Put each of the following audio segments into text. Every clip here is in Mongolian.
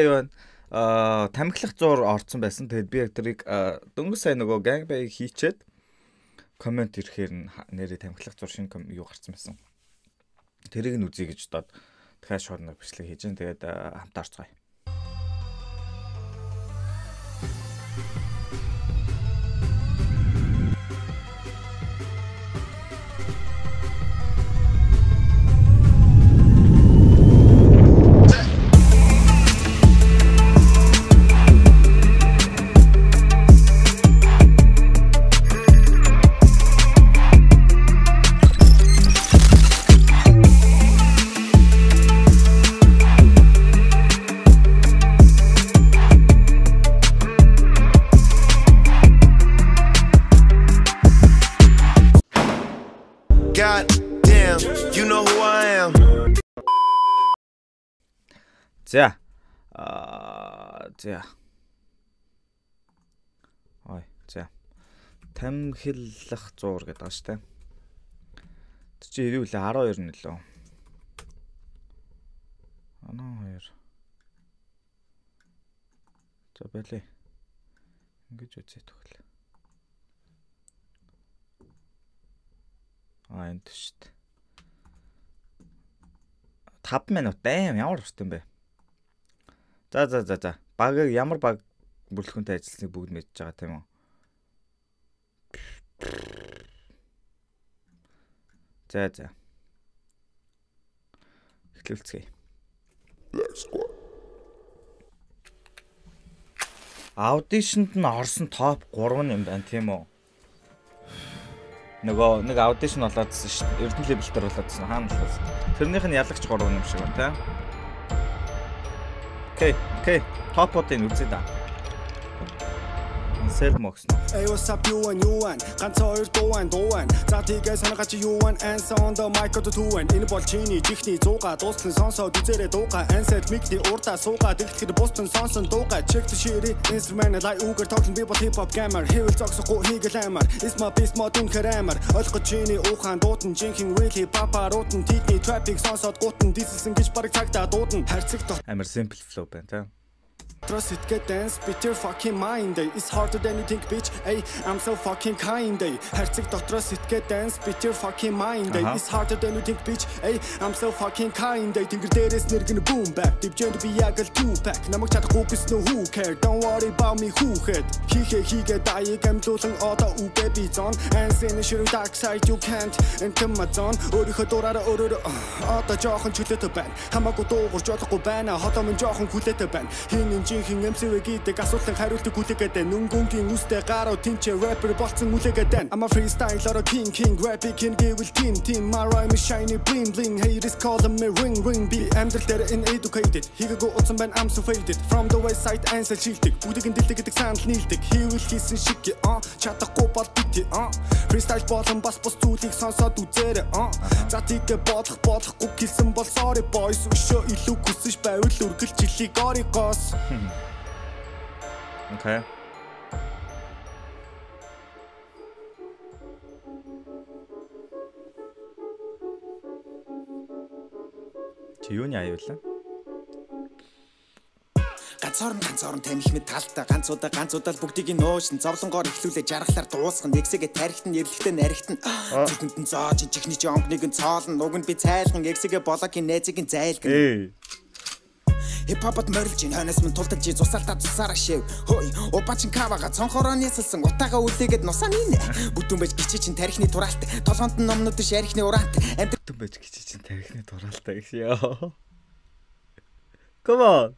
юу тамхилах зур орсон байсан. Тэгэд би тэрийг дөнгөж сая нөгөө gangbang хийчээд коммент ирэхээр нэрээ тамхилах зур шинэ юу гарсан байсан. Тэрийг нь үзье гэж бодоод дахиад шуурнаар бичлэг хийж гэн. Тэгээд хамтаарцгаая. God damn, you know who I am. За. Ой, за. Тамхилах зуур гэдэг байгаа шүү дээ. Тэр чи ирүүл 12 нь лөө. Анаа 2. За байлээ. Ингэж үзье тэгвэл. Энд шүү дээ. 5 минут ямар урт юм бэ? За. Баг ямар баг бүрэлдэхүүнтэй ажилласныг бүгд мэдж байгаа тийм үү? За. Эхлүүлцгээе. Аудишнд нь орсон топ 3 юм байна тийм үү? Нөгөө нэг аудишн болоодсэн шүү дээ. Эрдэнэ левел дээр болоодсэн. Хаана болоодсэн. Тэрнийх нь ялагч 3 юм шиг байна, тий? Окей. Топуудыг үзье да. Selmox. Hey, what's up, you and ганц хоёр дууан. За тийгээ санаагач юу and answer on the mic to two and энэ бол чиний жихний 100 дууссан сонсоод үзээрэй дууга answer mic-ний урдаа суугаад дэлгэхэд бусдын сонсон дууга check the shit instrument like Uber talking people hip hop gamer хэвэл зогсохгүй хийгэл амар is my beast modern крамер ойлгож чиний ухаан дуудан жинхэнэ real hip hop-аарууд нь тийний traffic сонсоод гутан диссэн гэж бараг цагтаа дуудан харьцаг амар simple flow байна тий. Trust it, get dance, beat your fucking mind. It's harder than you think, bitch. Hey, I'm so fucking kind. Herceg trust it, get dance, beat your fucking mind. It's harder than you think, bitch. Hey, I'm so fucking kind. Тэнгэр дээрээс нэргэн boom back. Дивжэнд би яг л 2 pack. Намайг чадахгүй гэсэн who care? Don't worry about me, who head. Хийгээ дайг амлуулан одоо үгээ би зон. Answer ширүү dark side you can't. Enter my zone. Өөрийнхөө дураараа өөрөө одоо жоохон чөлөөтэй байна. Хамаагүй дуугарч болохгүй байна. Хотоо минь жоохон хүлээтэй байна. Жинхэнэ MCV гэдэг асуултын хариултыг хүлээгээд нүнгүнгийн үстэй гаруу тэнцээ rapper болцсон үлээгээд I'm a freestyler king rapping king гэвэл team my rhyme is shiny bling bling haters calling me ring би амьдрал дээр educated хийгээгүй утсан байна I'm so faded from the west side answer шилдэг бүгдийг дэлдэг гэдэг санал нийлдэг хийвэл хийсэн шиг чадахгүй бол бити freestyle болон бас зүйлийг сонсоод үзээрэй за тийгээ болохгүй хэлсэн бол sorry boys өшөө илүү хүсэж байвал үргэлжлэлийг оригоос. Okay. Чи юуны аюулаа? ганцорн тамхи мэд талтай ганцудаа л бүгдийг нуушин зовлонгоор ихлүүлээ жаргалаар дуусгах нэгсэгээ тарихт нь эрлэгтэй нарихт нь зүтэнд нь зоож чихний чи онгныг нь цоолн уг нь би цайлган эксэгээ бологийн найзыг нь зайлган Хипхопод морилж ин ханаас мөн тултаж зусаалтаа цусаараа шив. Хөөе, убаачин кавага цонхороо нийсэлсэн утаага үлээгээд нусаа нийнэ. Бүтэн байж гिचи чин тарихны тураалт, толгонд нь номнууд шарихны ураант. Бүтэн байж гिचи чин тарихны тураалтай гэсэн ёо. Come on.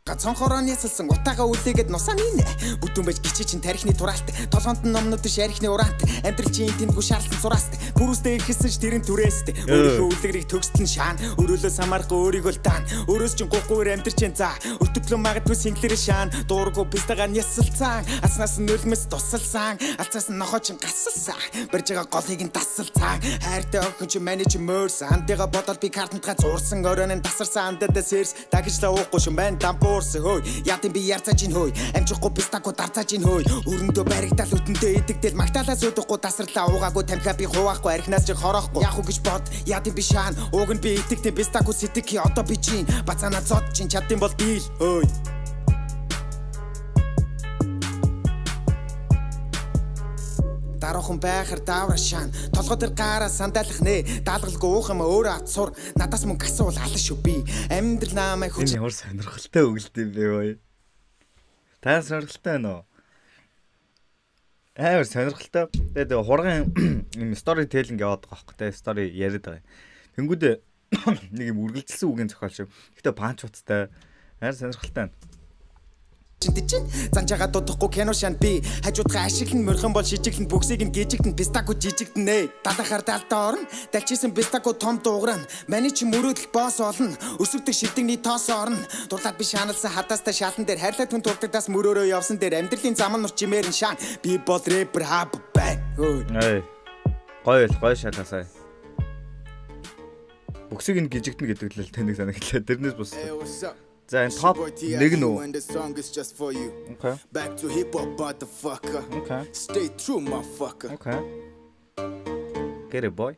Цонхороо нийсэлсэн утаага үлээгээд нусаа нийнэ. Бүтэн байж гिचи чин тарихны тураалт, толгонд нь номнууд шарихны ураант. Амьдрал чинь тэндгүй шаарлан сурааст. Бүрүүстэй ихсэн ш тэрэн түрээст. Өөрийнхөө үлгэрийг төгсдөн шаан. Өрөөлөөс хамаарахгүй өөрийгөө л даан. Өрөөс чинь гуйгүйр амьдрч чинь заа. Өртөглөө магадгүй синглэр шаан. Дуургүй пистагаар нясалцаан. Аснаас нь нулимс тусалсан. Алцаас нь нохоо чин гасалсан. Барж байгаа голыг нь тасалцаан. Хайртай охин чи менеж мөрс. Андыга бодол би картнтгаа зурсан. Өрөөнд тасарсан андадаа сэрс. Дагижлаа уухгүй шин байна дампуу. уурс хөөй ядын би ярцааж ин хөөй амжихгүй пистако дарцааж ин хөөй өрөндөө баригдал үтэндээ идэгдэл магтаалаас өдөхгүй тасралаа уугаагүй тамхиа би хуваахгүй архинаас ч хороохгүй яах уу гэж бод ядын би шаан ууг нь би идэгтэй пистако сэтгхи одоо би чин бацаана зод чин чадсан бол дийл хөөй дараахан байхар даавра шаан толгой дээр гараа сандаалах нэ даалгалгүй уух юм өөрөө атсуур надаас мөнгө асуул алан шүү би амьдрал намайг хүч ямар сонирхолтой өгөлт юм бэ бай. Та сонирхолтой байна уу? Амар сонирхолтой. Тэгээд хурган юм стори тейлинг яваад байгаа байхгүй те стори яриад байгаа. Тэнгүүдээ нэг юм үргэлжилсэн үгийн зохиол шиг. Гэтэ панч уттай. Амар сонирхолтой байна. чинь занжаага дуудахгүй кино шан би хажуудгаа ашиглан мөрхөн бол шижиглэн бүксийг нь гижигдэн пистако жижигдэнэ далахаар далдаа орно далчисан пистако том дуугран маний чи мөрөөдөл боос олно өсөгдөг шидэгний тоос орно дулаад би шаналсан хадаастай шалан дээр хайрлаа түн турдагдаас мөрөөрөө явсан дээр амьдралын зам нь урчимээр нь шаан би бол рэпер хаб бай гоё шалаасаа бүксийг нь гижигдэн гэдэг л тэнэг санагдлаа тэрнээс бус за энэ топ нэг нь okay. Back to hip hop motherfucker. Okay. Stay true motherfucker. Okay. Get it boy.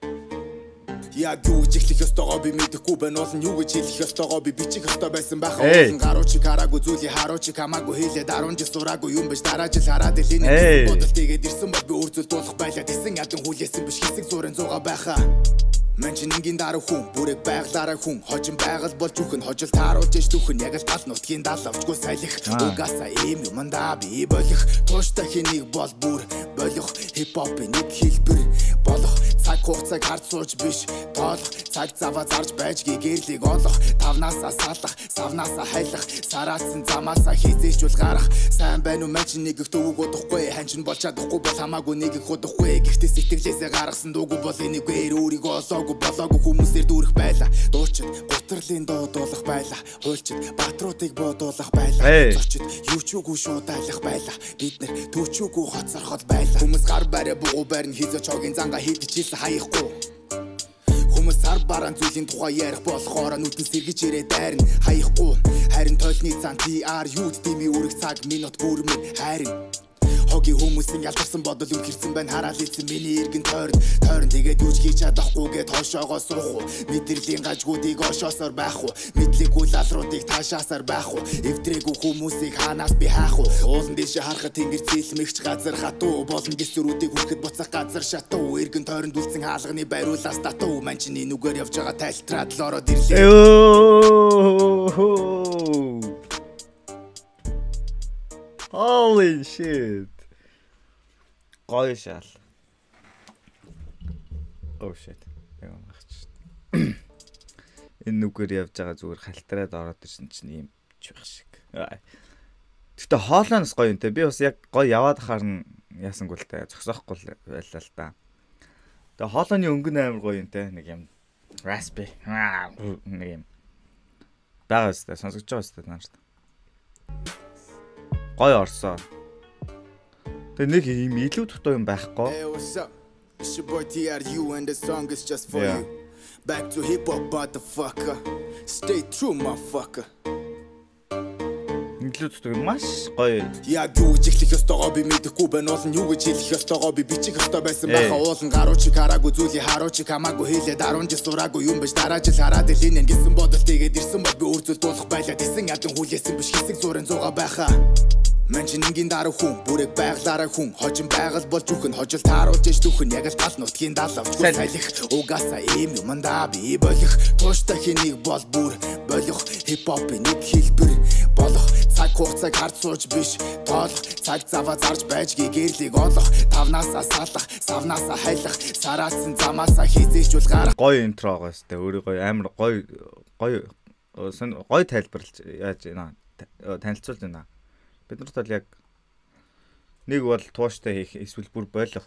Яг юу гэж хэлэх ёстойгоо би мэдэхгүй байна уулын юу гэж хэлэх ёстойгоо би бичих ёстой байсан байх уулын гаруу чи хараагүй зүйлий харуу чи хамаагүй хэлээд 10 жил сураагүй юм биш дараа жил хараад л энэ бодол тэгээд ирсэн бол би үрзэл дуулах байлаа тэсэн ядан хүлээсэн биш хэсэг зурын зугаа байхаа Манчин ингийн дараа хүн бүрэг байглаараа хүн хожим байгаль болж үхэн хожил тааруулж ш түүхэн яг л тал нутгийн дал авчгүй сайлах угаасаа ийм юмдаа би болох тууштай хэнийг бол бүр болох хипхопын нэг хэлбэр болох цаг хугацааг харж сууж биш тоолох цаг заваа зарж байж гэрлийг олох тавнаасаа салах савнаасаа хайлах сараасан замаасаа хизээчүүл гарах сайн байна уу манчин нэг их дүүг удахгүй ханчин бол чадахгүй бол хамаагүй нэг их удахгүй гэхдээ сэтгэлээсээ гаргасан дуугүй бол энийг өөрийгөө олоо болоогүй хүмүүсээр дүүрэх байла дуучид гутрлын дуудуулах байла хуульчид баатруудыг буудуулах байла зочид юу ч үгүй шуудайлах байла бид нар төчүүгүй хоцорхол байла хүмүүс гар барэ бугу барин хизээ чогийн занга хийдчихсэн хаяхгүй хүмүүс сар баран зүйлийн тухай ярих болохоор нүдэн сэргэж ирээ дайрна хаяхгүй харин тойлны цан TR юуд дими үрэх цаг минут бүрмэн харин Хоги хүмүүсийн ялгарсан бодол юм хэрсэн байна хараал ийцэн миний иргэн тойрон тэгээд юуч хийж чадахгүйгээ тоошоогоо суух уу мэдрэлийн гажгуудыг ошоосоор байх уу мэдлэггүй лалруудыг таашаасаар байх уу эвдрээгүй хүмүүсийг хаанаас би хаах уу уулан дэше харахад тэнгэр цэлмэгч газар хатуу болон гисрүүдийг хүрэхэд буцах газар шатуу иргэн тойронд үлдсэн хаалганы байруулаас татуу манчны нүгээр явж байгаа тайлтраад л ороод ирлээ Holy shit. Гоё шал. Oh shit. Энэ нүгээр явж байгаа зүгээр халтараад ороод ирсэн чинь ийм ч байх шиг. Гэтэ хоолоноос гоё юм те. Би бас яг гоё яваад харна яасангүй л та зогсоохгүй байлаа л та. Тэгээ хоолойны өнгөн амар гоё юм те. Нэг юм raspberry нэг юм. Бага өстэй сонсогч байгаа өстэй наарт. Гоё орсоо. Тэгээ нэг юм илүү дутуу юм байхгүй. Hey, what's up? It's your boy TRU and the song is just for you. Back to hip hop motherfucker. Stay true motherfucker. Илүү дутуу маш гоё. Яг юу гэж хэлэх ёстойгоо би мэдэхгүй байна уулын юу гэж хэлэх ёстойгоо би бичих ёстой байсан байхаа уулын гаруу чи хараагүй зүйлий харуу чи хамаагүй хэлээд 10 жил сураагүй юм биш дараа жил хараад л энэ гэсэн бодол тэгээд ирсэн бол би үрзэл дуулах байлаа тэсэн ядан хүлээсэн биш хэсэг зурын зугаа байхаа Манчин ингийн дараа хүн бүрэг байглаараа хүн хожим байгаль болж үхэн хожил тааруулж ш түүхэн яг л тал нутгийн дал авчгүй сайлах угаасаа ийм юмдаа би болох тууштай хэнийг бол бүр болох хипхопын нэг хэлбэр болох цаг хугацааг харж сууж биш тоолох цаг заваа зарж байж гэрлийг олох тавнаасаа салах савнаасаа хайлах сараасан замаасаа хизээчүүл гарах гоё интрогоо өстэй өөрийгөө амар гоё тайлбарлаж яаж танилцуулж байна. Биднэрт бол яг нэг бол тууштай хийх эсвэл бүр болох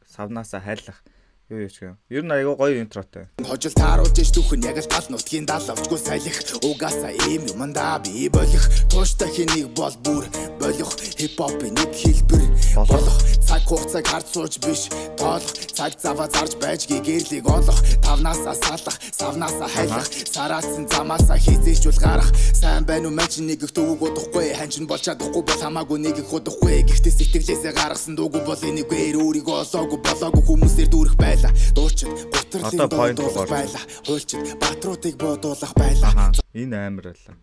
савнаасаа хайлах Юу ч юм. Ер нь айгүй гоё интротой. Хожил тааруулж ш түүхэн яг л гал нутгийн далавчгүй салих угаасаа ийм юмдаа би болох тууштай хэнийг бол бүр болох хипхопын нэг хэлбэр болох цаг хугацааг хард сууж биш тоолох цаг заваа зарж байж гэрлийг олох тавнаасаа салах савнаасаа хайлах сараасан замаасаа хизээч бол гарах сайн байна уу мач нэг их дүүг удахгүй ханчин бол чадахгүй бол хамаагүй нэг их удахгүй гэхдээ сэтгэлээсээ гаргасан дүүг бол энийгээр өөрийгөө олоогүй болоогүй хүмүүсээр дүүрэх байлаа дуучид гутрлын дуудуулах байлаа хуульчид батруудыг бодуулах байлаа энэ амар байлаа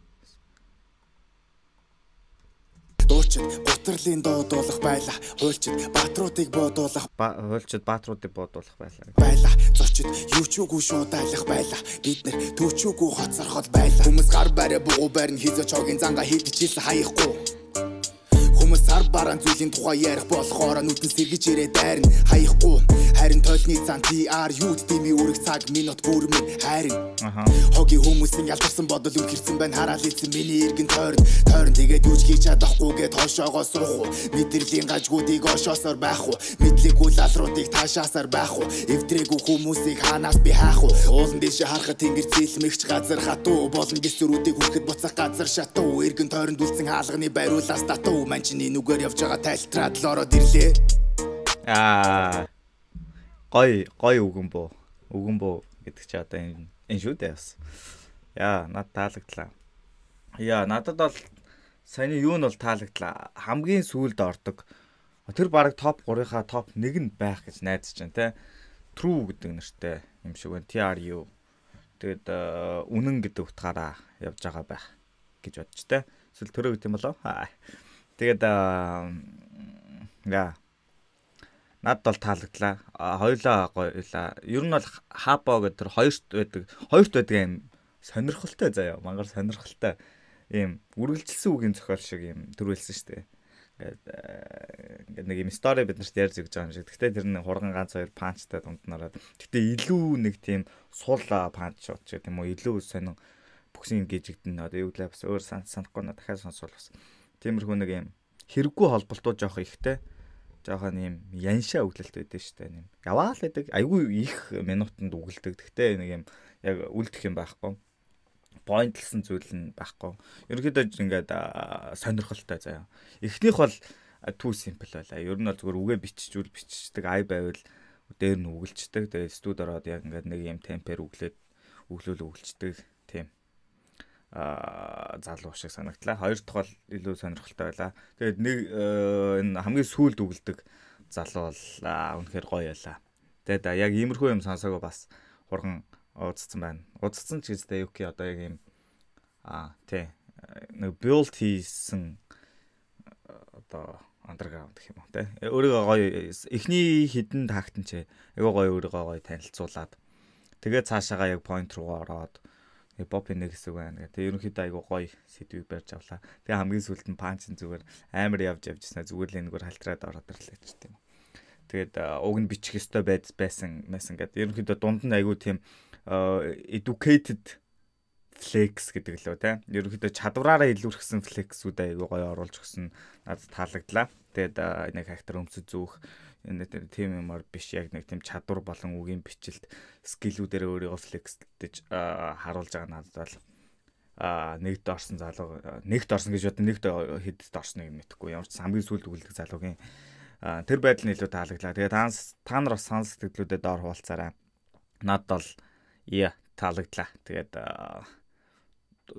дуучид гутрлын дуудуулах байлаа хуульчид батруудыг бодуулах хуульчид батруудыг бодуулах байлаа зочид юу ч үгүй шуудайлах байлаа бид нэр төвчүүгүй хоцорхол байлаа хүмүүс гар барэ бугу барин хизээ чогийн занга хийдчихсэн хаяхгүй хүмүүс сар баран зүйлийн тухай ярих болохоор нүдэн сэргэж ирээ дайрна хаяхгүй харин тойлны цан TR юу дими үрэг цаг минут бүрмэн харин хогийн хүмүүсийн ялдарсан бодол үнхэрсэн байна хараал ийцэн миний иргэн тойрон тэгээд юуч хийж чадахгүйгээд хошоогоо суух уу мэдрэлийн гажгуудыг ошоосоор байх уу мэдлэггүй лалруудыг таашаасаар байх уу эвдрээгүй хүмүүсийг хаанаас би хаах уу уулан дэше харахад тэнгэр зэлмэгч газар хатуу болон гисрүүдийг хүрэхэд буцах газар шатуу иргэн тойронд үлдсэн хаалганы байруулаас татуу манчны нүгээр явж байгаа тайлтраад л ороод ирлээ гой үгэн бөө гэдэг чи одоо энэ шүү дээ бас. Яа, надад таалагдлаа. Яа, надад бол саяны юу нь бол таалагдлаа. Хамгийн сүүлд ордог. Тэр баг топ 3-ийнхаа топ 1 нь байх гэж найдаж байна те. True гэдэг нэртэй юм шиг байна. TRU. Тэгээд үнэн гэдэг утгаараа явж байгаа байх гэж бодож те. Эсвэл төрөө гэдэг юм болов? Тэгээд яа надад бол таалагдлаа. Хоёулаа гоёлаа. Ер нь бол хапо гэдэг тэр хоёрт байдаг юм сонирхолтой заяа. Мангар сонирхолтой ийм үргэлжилсэн үгийн зохиол шиг юм төрүүлсэн шүү дээ. Ингээд нэг юм стори бид нарт ярьж өгч байгаа юм шиг. Гэхдээ тэр нь хурган ганц хоёр панчтай дунд нь ороод. Гэхдээ илүү нэг тийм сул панч шот ч гэдэм үү илүү сонин бүксийн гижигдэн одоо юу гэлээ бас өөр санахгүй на дахиад сонсвол бас. Тиймэрхүү нэг юм хэрэггүй холболтууд жоох ихтэй. Жохон юм яншаа өглөлт байдаг шүү дээ. Юм яваал байдаг. Айгүй их минутанд өглөдөг. Гэхдээ нэг юм яг үлдэх юм байхгүй. Поинтлсан зүйл нь байхгүй. Ерөнхийдөө ингээд сонирхолтой заяа. Эхнийх бол too simple байлаа. Ер нь бол зүгээр үгээ биччихдэг ай байвал дээр нь үгэлждэг. Тэгээд студ ороод яг ингээд нэг юм темпээр өглөөлөлчдөг тийм залуу шиг санагдлаа. Хоёр дахь бол илүү сонирхолтой байлаа. Тэгээд нэг энэ хамгийн сүүлд үгэлдэг залуу бол үнэхээр гоё байлаа. Тэгээд яг иймэрхүү юм сонсоогоо бас хурган уудцсан байна. Уудцсан ч гэжтэй юки одоо яг юм тий нэг build хийсэн одоо underground гэх юм уу тий. Өөрийгөө гоё эхний хідэн тактн ч айгаа гоё өөрийгөө гоё танилцуулаад тэгээд цаашаага яг point руу ороод Бопи нэг хэсэг байна. Тэгээ ерөнхийдөө айгу гоё сэдвийг барьж авлаа. Тэгээ хамгийн сүүлд нь панчин зүгээр амар явж явжснаа зүгээр л энэгээр халтраад ороод ирлээ ч тийм. Тэгээд уг нь бичих ёстой байсан гэдэг. Ерөнхийдөө дунд нь айгу тийм educated flex гэдэг лөө тийм. Ерөнхийдөө чадвараараа илүүрхсэн flex-үүд айгу гоё оруулж өгсөн надад таалагдлаа. Тэгээд нэг характер өмсөж зүүх энэ тийм юмар биш яг нэг тийм чадвар болон үгийн бичлэлт скиллүүдээр өөрийгөө флексдэж харуулж байгаа надад бол нэгд орсон залуу нэгд орсон гэж бодсон нэгд хэдд орсныг мэдэхгүй ямар ч хамгийн сүүлд үгэлдэг залуугийн тэр байдал нь илүү таалагдлаа. Тэгээ та нар бас санал сэтгэлдүүдэд доор хуваалцаарай. Надад бол таалагдлаа. Тэгээд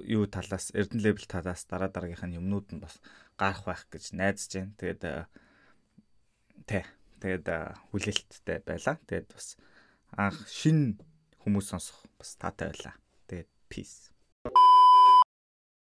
юу талаас Эрдэнэ левел талаас дараагийнх нь юмнууд нь бас гарах байх гэж найдаж байна. Тэгээд хүлээлттэй байлаа. Тэгээд бас анх шинэ хүмүүс сонсох бас таатай байлаа. Тэгээд peace.